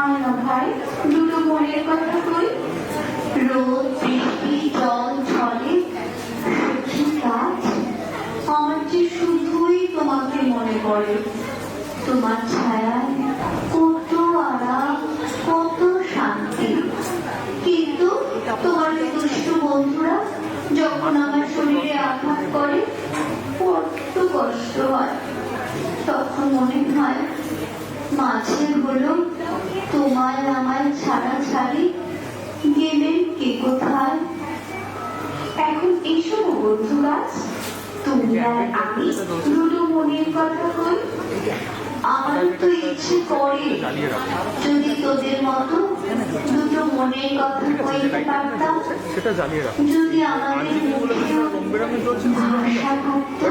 আয় না ভাই, দুটো মনের কথা কই। রোদ বৃষ্টি জল ঝড়ে সখী কাজ, আমার যে শুধুই তোমাকে মনে পড়ে। তোমার ছায়ায় কত আরাম, কত শান্তি। কিন্তু তোমার ওই দুষ্টু বন্ধুরা যখন আমার শরীরে আঘাত করে কত কষ্ট হয়। তখন মনে হয় মাঝে হলো তোমায় আমায় ছাড়া ছাড়ি গেলেন কে কোথায়। এখন এসব বন্ধু গাছ, তুমি আর আমি দুটো মনের কথা কই। আমার তো ইচ্ছে করে যদি তোদের মতো দুটো মনের কথা কইতে পারতাম, যদি আমাদের মুখে ভাষা থাকতো।